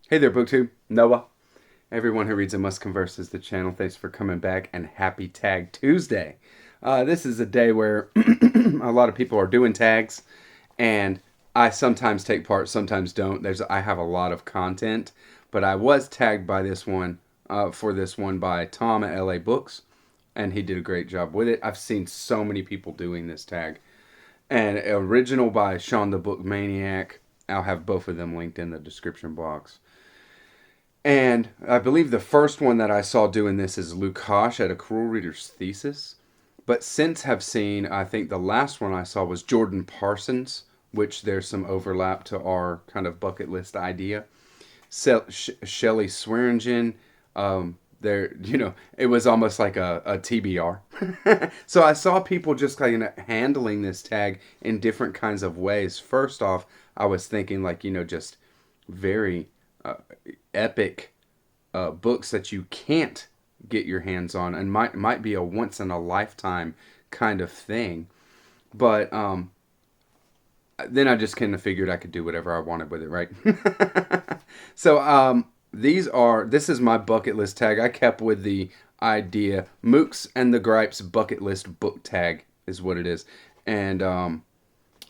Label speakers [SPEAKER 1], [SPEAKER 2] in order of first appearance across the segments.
[SPEAKER 1] Hey there, BookTube. Noah. Everyone who reads and must converse is the channel. Thanks for coming back, and happy Tag Tuesday. This is a day where a lot of people are doing tags, and I sometimes take part, sometimes don't. I have a lot of content, but I was tagged by this one for this one by Tom at LA Books, and he did a great job with it. I've seen so many people doing this tag, and original by Sean the Book Maniac. I'll have both of them linked in the description box. And I believe the first one that I saw doing this is Lukash at a Cruel Reader's Thesis. But since have seen, I think the last one I saw was Jordan Parsons, which there's some overlap to our kind of bucket list idea. Shelley Swearingen, it was almost like a TBR. So I saw people just kind of handling this tag in different kinds of ways. First off, I was thinking just very epic books that you can't get your hands on and might be a once in a lifetime kind of thing. But then I just kind of figured I could do whatever I wanted with it, right? So this is my bucket list tag. I kept with the idea Mookse and the Gripes bucket list book tag is what it is. And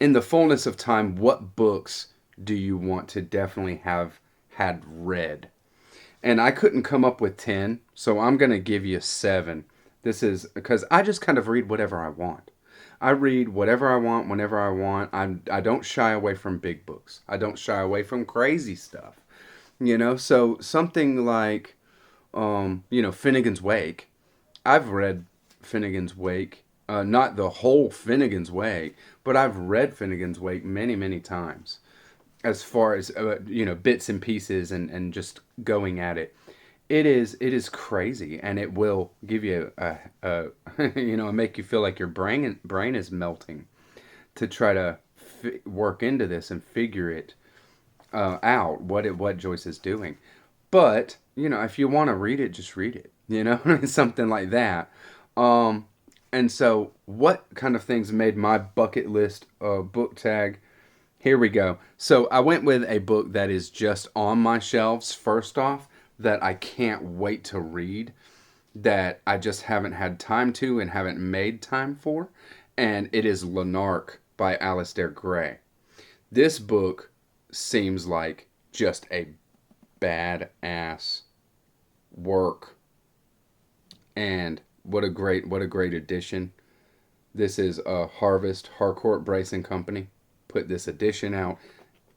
[SPEAKER 1] in the fullness of time, what books do you want to definitely have had read? And I couldn't come up with 10, so I'm going to give you 7. This is because I just kind of read whatever I want. I read whatever I want, whenever I want. I don't shy away from big books. I don't shy away from crazy stuff. So something like, Finnegan's Wake. I've read Finnegan's Wake. Not the whole Finnegan's Wake, but I've read Finnegan's Wake many, many times as far as bits and pieces and just going at it. It is crazy, and it will give you a make you feel like your brain is melting to try to work into this and figure it out what Joyce is doing. But if you want to read it, just read it. Something like that. And so, what kind of things made my bucket list book tag? Here we go. So I went with a book that is just on my shelves, first off, that I can't wait to read, that I just haven't had time to and haven't made time for, and it is Lanark by Alasdair Gray. This book seems like just a badass work, and what a great edition. This is a Harvest Harcourt Brace and Company put this edition out.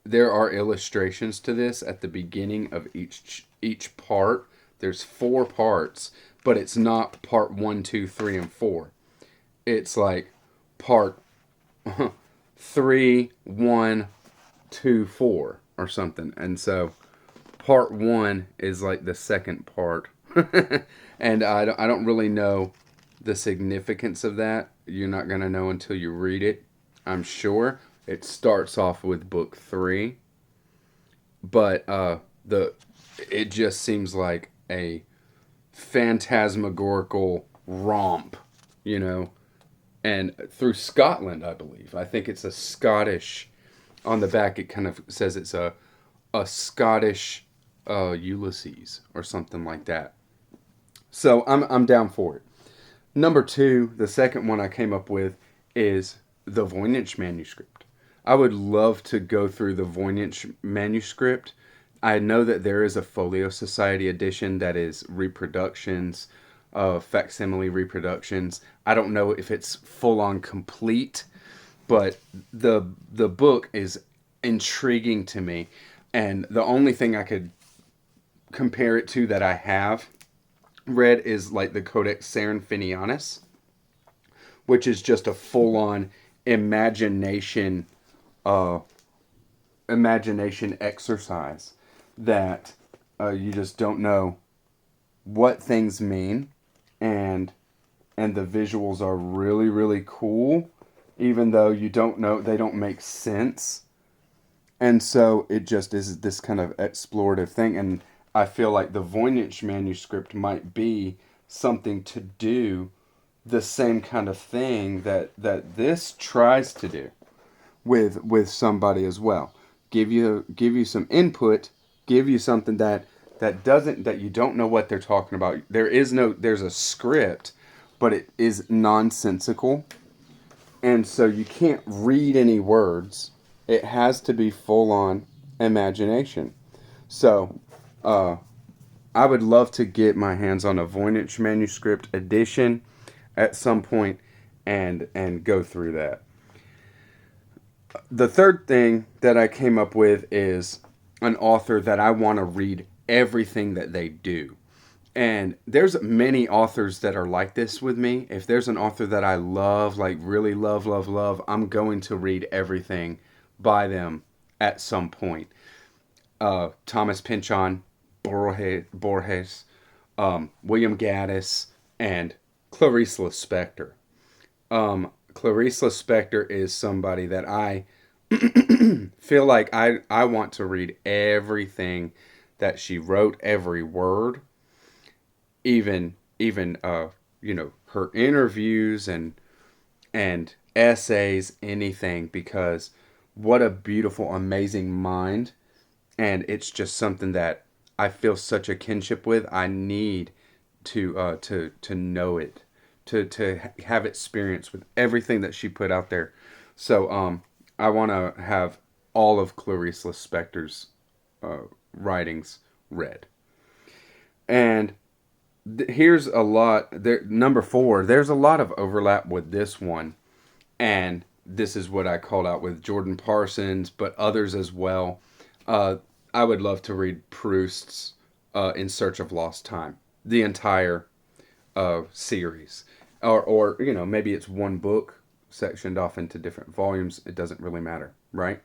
[SPEAKER 1] There are illustrations to this at the beginning of each part. There's 4 parts, but it's not part 1, 2, 3, and 4. It's like part 3, 1, 2, 4 or something. And so part 1 is like the second part. And I don't really know the significance of that. You're not going to know until you read it, I'm sure. It starts off with book 3, but it just seems like a phantasmagorical romp, and through Scotland, I believe. I think it's a Scottish. On the back, it kind of says it's a Scottish Ulysses or something like that. So I'm down for it. Number 2, the second one I came up with is the Voynich Manuscript. I would love to go through the Voynich Manuscript. I know that there is a Folio Society edition that is reproductions, facsimile reproductions. I don't know if it's full on complete, but the book is intriguing to me. And the only thing I could compare it to that I have read is like the Codex Serinfinianus, which is just a full on imagination exercise that you just don't know what things mean, and the visuals are really, really cool, even though you don't know, they don't make sense. And so it just is this kind of explorative thing, and I feel like the Voynich Manuscript might be something to do the same kind of thing that this tries to do with somebody as well. Give you some input give you something that you don't know what they're talking about. There's a script, but it is nonsensical, and so you can't read any words. It has to be full on imagination. So, I would love to get my hands on a Voynich Manuscript edition at some point and go through that. The third thing that I came up with is an author that I want to read everything that they do. And there's many authors that are like this with me. If there's an author that I love, like really love, love, love, I'm going to read everything by them at some point. Thomas Pynchon, Borges, William Gaddis, and Clarice Lispector. Clarice Lispector is somebody that I feel like I want to read everything that she wrote, every word, even her interviews and essays, anything, because what a beautiful, amazing mind. And it's just something that I feel such a kinship with. I need to know it, to have experience with everything that she put out there. So I want to have all of Clarice Lispector's writings read. And here's a lot. There, number 4. There's a lot of overlap with this one, and this is what I called out with Jordan Parsons, but others as well. I would love to read Proust's In Search of Lost Time, the entire series, or maybe it's one book sectioned off into different volumes. It doesn't really matter, right?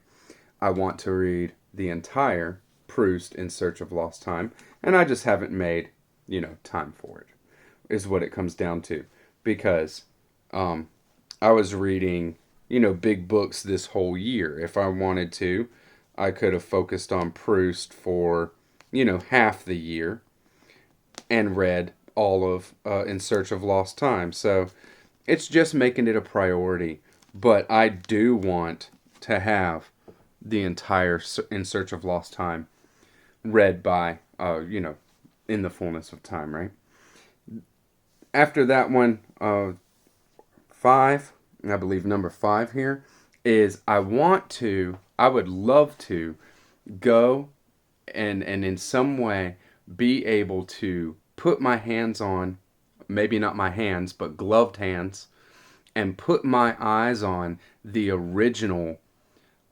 [SPEAKER 1] I want to read the entire Proust In Search of Lost Time, and I just haven't made time for it. Is what it comes down to, because I was reading big books this whole year. If I wanted to, I could have focused on Proust for, half the year and read all of In Search of Lost Time. So it's just making it a priority. But I do want to have the entire In Search of Lost Time read by, in the fullness of time, right? After that one, 5, I believe number 5 here, is I would love to go and in some way be able to put my hands on, maybe not my hands, but gloved hands, and put my eyes on the original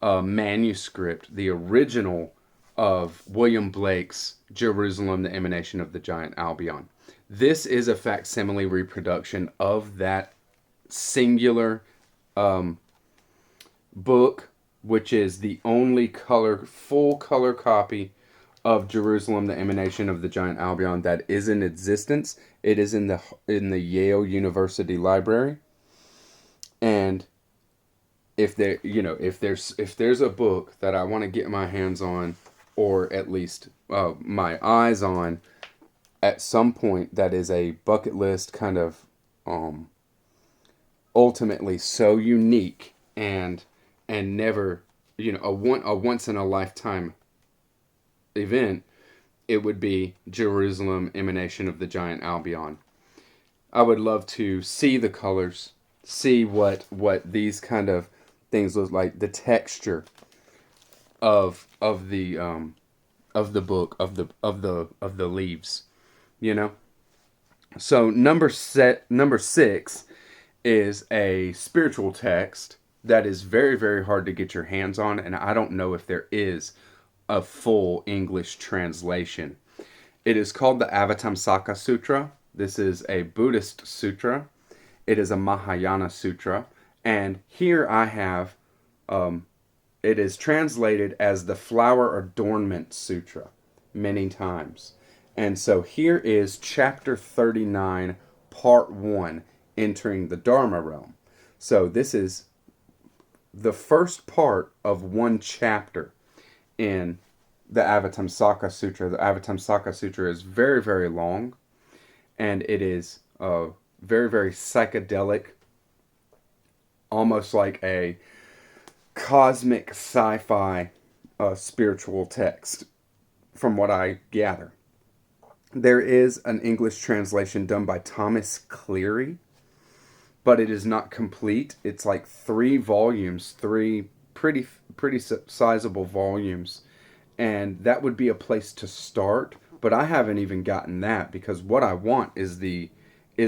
[SPEAKER 1] manuscript, the original of William Blake's Jerusalem, the Emanation of the Giant Albion. This is a facsimile reproduction of that singular book, which is the only full color copy of Jerusalem, the Emanation of the Giant Albion that is in existence. It is in the Yale University Library. And if there's a book that I want to get my hands on, or at least my eyes on, at some point, that is a bucket list kind of ultimately so unique and never a once in a lifetime event, it would be Jerusalem, Emanation of the Giant Albion. I would love to see the colors, see what these kind of things look like, the texture of the book, of the leaves, So number 6 is a spiritual text that is very, very hard to get your hands on, and I don't know if there is a full English translation. It is called the Avatamsaka Sutra. This is a Buddhist sutra. It is a Mahayana sutra, and here I have it is translated as the Flower Adornment Sutra many times. And so here is chapter 39, part 1, entering the Dharma realm. So this is the first part of one chapter in the Avatamsaka Sutra. The Avatamsaka Sutra is very, very long, and it is very, very psychedelic, almost like a cosmic sci-fi spiritual text from what I gather. There is an English translation done by Thomas Cleary, but it is not complete. It's like 3 volumes, three pretty sizable volumes, and that would be a place to start. But I haven't even gotten that because what I want is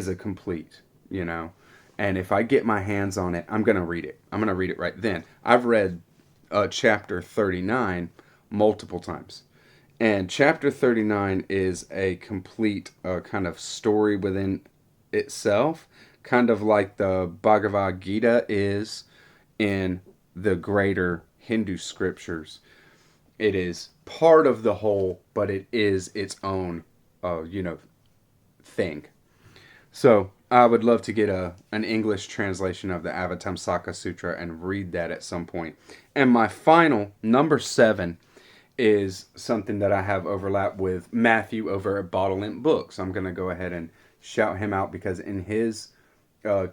[SPEAKER 1] a complete, you know. And if I get my hands on it, I'm gonna read it. I'm gonna read it right then. I've read chapter 39 multiple times. And chapter 39 is a complete kind of story within itself, kind of like the Bhagavad Gita is in the greater Hindu scriptures. It is part of the whole, but it is its own, thing. So I would love to get an English translation of the Avatamsaka Sutra and read that at some point. And my final, number 7, is something that I have overlap with Matthew over at Bottle Books. I'm going to go ahead and shout him out because in his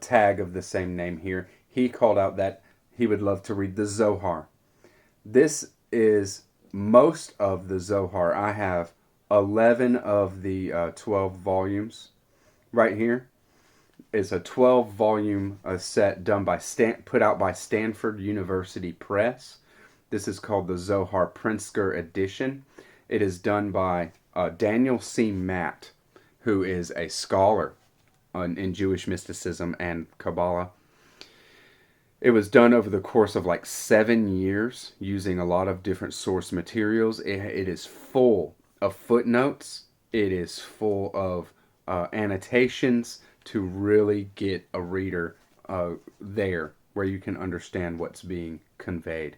[SPEAKER 1] tag of the same name here, he called out that he would love to read the Zohar. This is most of the Zohar. I have 11 of the 12 volumes right here. It's a 12-volume set done by put out by Stanford University Press. This is called the Zohar Pritzker edition. It is done by Daniel C. Matt, who is a scholar in Jewish mysticism and Kabbalah. It was done over the course of like 7 years using a lot of different source materials. It is full of footnotes. It is full of annotations to really get a reader there where you can understand what's being conveyed.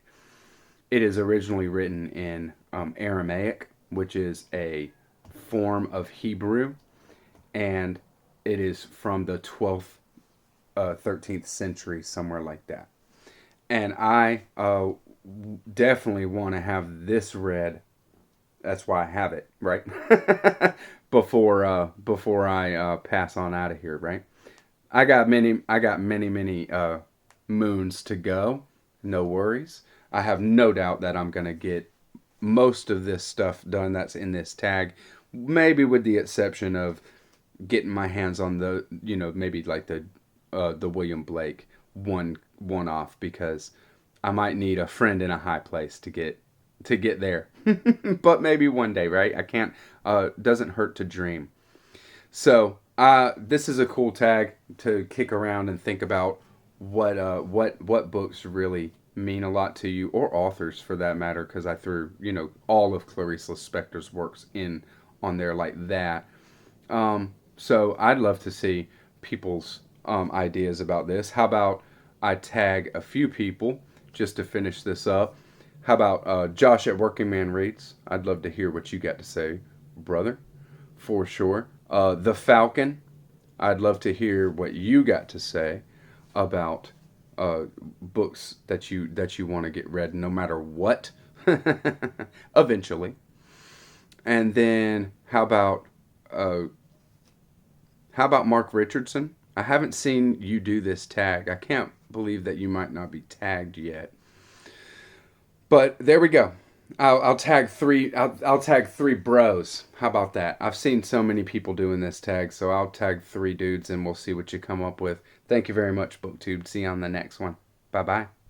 [SPEAKER 1] It is originally written in Aramaic, which is a form of Hebrew, and it is from the 12th, 13th century, somewhere like that. And I definitely want to have this read. That's why I have it, right? before I pass on out of here, right? I got many moons to go. No worries. I have no doubt that I'm going to get most of this stuff done that's in this tag, maybe with the exception of getting my hands on the, maybe like the William Blake one off, because I might need a friend in a high place to get there. But maybe one day, right? I can't, doesn't hurt to dream. So, this is a cool tag to kick around and think about what books really mean a lot to you, or authors for that matter, because I threw, all of Clarice Lispector's works in on there like that. So I'd love to see people's ideas about this. How about I tag a few people just to finish this up? How about Josh at Working Man Reads? I'd love to hear what you got to say, brother, for sure. The Falcon, I'd love to hear what you got to say about books that you want to get read, no matter what, eventually. And then how about Mark Richardson? I haven't seen you do this tag. I can't believe that you might not be tagged yet. But there we go. I'll tag 3. I'll tag 3 bros. How about that? I've seen so many people doing this tag, so I'll tag 3 dudes and we'll see what you come up with. Thank you very much, BookTube. See you on the next one. Bye bye.